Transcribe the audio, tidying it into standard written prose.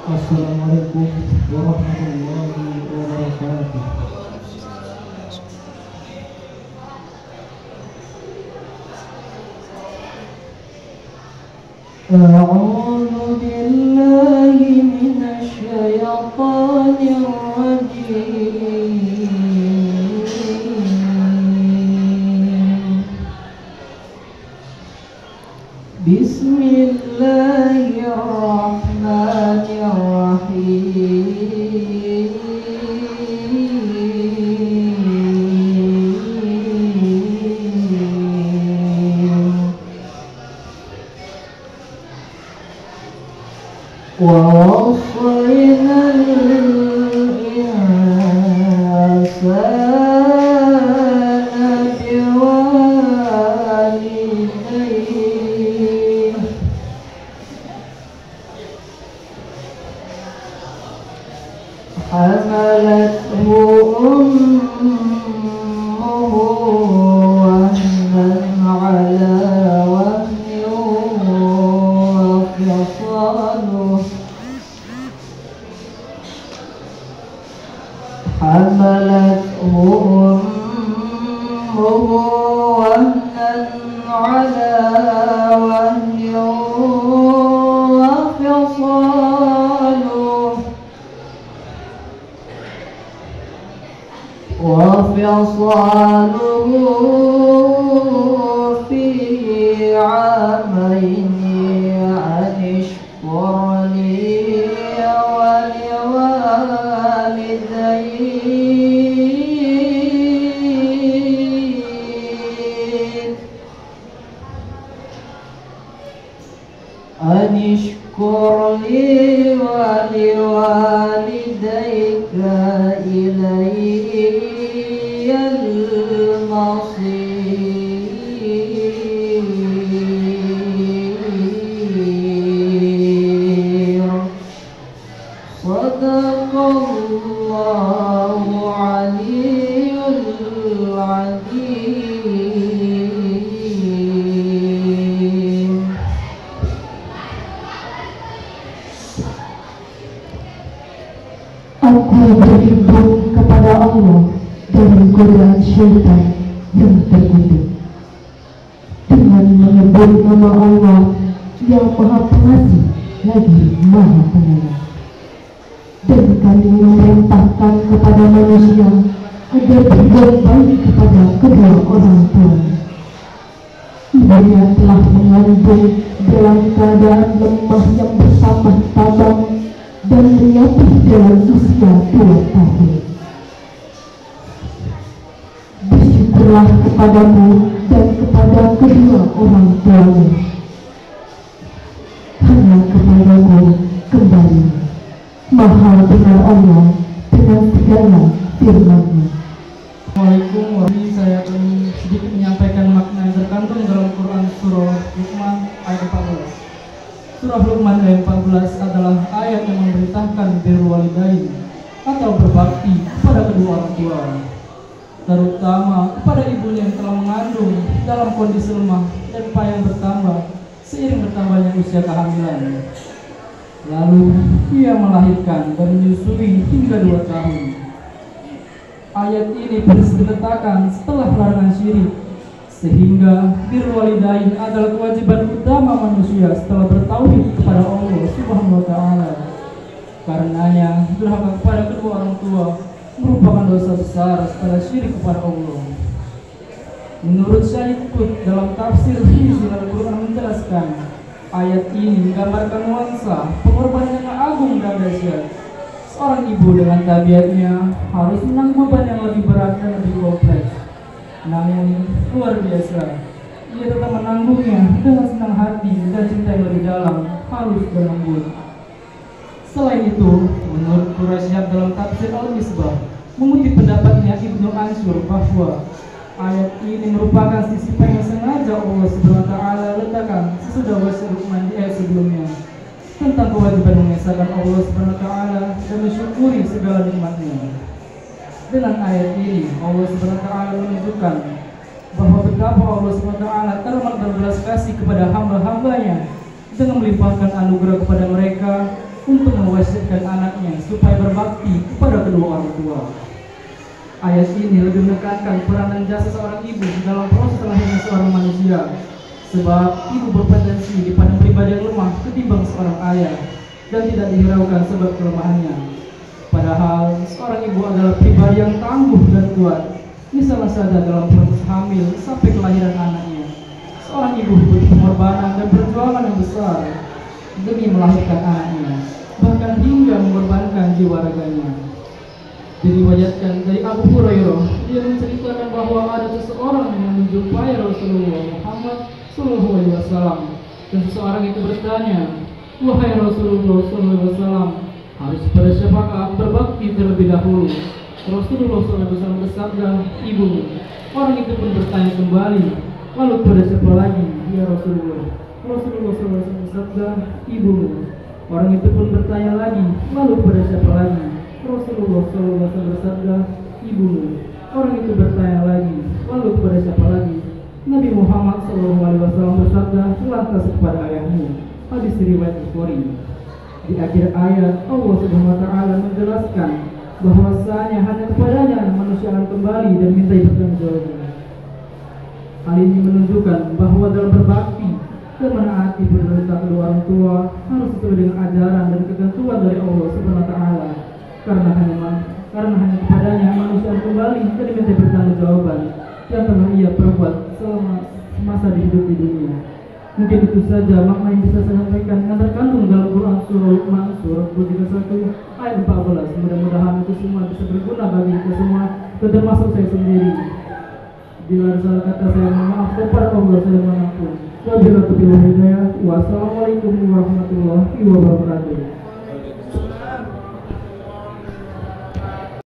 Assalamualaikum warahmatullahi wabarakatuh. A'udzu billahi minasy syaithanir rajim. Bismillahirrahmanirrahim. ووصينا الإنسان بوالديه حملته أمه وهنا على وهن وفصاله حملته أمه وهنا على وهن وفصاله في عامين أن اشكر لي ولوالديك أن اشكر لي ولوالديك إلي المصير. صدق الله العلي العظيم. Aku berlindung kepada Allah dari godaan syaitan yang terkutuk dengan menyebut nama Allah yang Maha Pengasih lagi Maha Penyayang. Dan kami memerintahkan kepada manusia agar berbuat baik kepada kedua orang tuanya. Ibunya telah mengandung dalam keadaan lemah yang bertambah-tambah dan menyatu dalam usia 2 tahun. Bersyukurlah kepadamu dan kepada kedua orang tuamu. Hanya kepadamu kembali. Maha benar Allah dengan segala firman-Nya. Assalamualaikum warahmatullahi wabarakatuh. Saya akan sedikit menyampaikan makna yang terkandung dalam Quran surah Luqman ayat 14. Surah Luqman ayat 14 adalah ayat yang memerintahkan birrul walidain atau berbakti kepada kedua orang tua, terutama kepada ibunya yang telah mengandung dalam kondisi lemah dan payah bertambah seiring bertambahnya usia kehamilan. Lalu ia melahirkan dan menyusui hingga 2 tahun. Ayat ini persis diletakkan setelah larangan syirik, sehingga birrul walidain adalah kewajiban utama manusia setelah bertauhid kepada Allah Subhanahu wa taala. Karenanya durhaka kepada kedua orang tua merupakan dosa besar setelah syirik kepada Allah. Menurut Syekh Qutb dalam tafsir Hizbul Al-Quran menjelaskan, ayat ini menggambarkan nuansa pengorbanan yang agung dan dahsyat. Seorang ibu dengan tabiatnya harus menanggung beban yang lebih berat dan lebih kompleks. Namun luar biasa, ia tetap menanggungnya dengan senang hati dan cinta yang lebih dalam, halus dan lembut. Selain itu, menurut Quraisyhab dalam tafsir Al-Misbah mengutip pendapatnya Ibnu Ansur bahwa ayat ini merupakan sisipan yang sengaja Allah Subhanahu wa taala letakkan sesudah wasiat Luqman di ayat sebelumnya tentang kewajiban mengesahkan Allah Subhanahu wa taala dan mensyukuri segala nikmatnya. Dengan ayat ini Allah Subhanahu wa taala menunjukkan bahwa betapa Allah Subhanahu wa taala telah berbelas kasih kepada hamba-hambanya dengan melimpahkan anugerah kepada mereka untuk mewasiatkan anaknya supaya berbakti kepada kedua orang tua. Ayat ini lebih menekankan peranan jasa seorang ibu dalam proses lahirnya seorang manusia, sebab ibu berpotensi dipandang pribadi yang lemah ketimbang seorang ayah dan tidak dihiraukan sebab kelemahannya. Padahal seorang ibu adalah pribadi yang tangguh dan kuat. Misalnya saja dalam proses hamil sampai kelahiran anaknya, seorang ibu butuh pengorbanan dan perjuangan yang besar demi melahirkan anaknya, bahkan hingga mengorbankan jiwa raganya. Diriwayatkan dari Abu Hurairah, dia menceritakan bahwa ada seseorang yang menjumpai Rasulullah Muhammad SAW, dan seseorang itu bertanya, "Wahai Rasulullah SAW, harus pada siapakah aku berbakti terlebih dahulu?" Rasulullah SAW bersabda, "Ibumu." Orang itu pun bertanya kembali, "Lalu pada siapa lagi, ya Rasulullah?" Rasulullah SAW bersabda, "Ibumu." Orang itu pun bertanya lagi, "Lalu pada siapa lagi?" Rasulullah SAW bersabda, "Ibumu." Orang itu bertanya lagi, "Lalu kepada siapa lagi?" Nabi Muhammad SAW bersabda, "Lantas kepada ayahmu." Hadis riwayat Bukhari. Di akhir ayat, Allah Subhanahu wa Ta'ala menjelaskan bahwasanya hanya kepadanya manusia akan kembali dan minta pertanggungjawaban. Hal ini menunjukkan bahwa dalam berbakti dan menaati perintah kedua orang tua harus sesuai dengan ajaran dan ketentuan dari Allah Subhanahu wa Ta'ala. Karena hanya kepadanya manusia kembali dan diminta pertanggungjawaban yang telah ia perbuat selama masa hidup di dunia. Mungkin itu saja makna yang bisa saya sampaikan yang terkandung dalam Quran Surah Luqman Surah 21 ayat 14. Mudah-mudahan itu semua bisa berguna bagi kita semua, termasuk saya sendiri. Bila ada salah kata saya mohon maaf kepada Allah, saya mohon ampun. Wabillahi taufiq wal hidayah. Wassalamualaikum warahmatullahi wabarakatuh.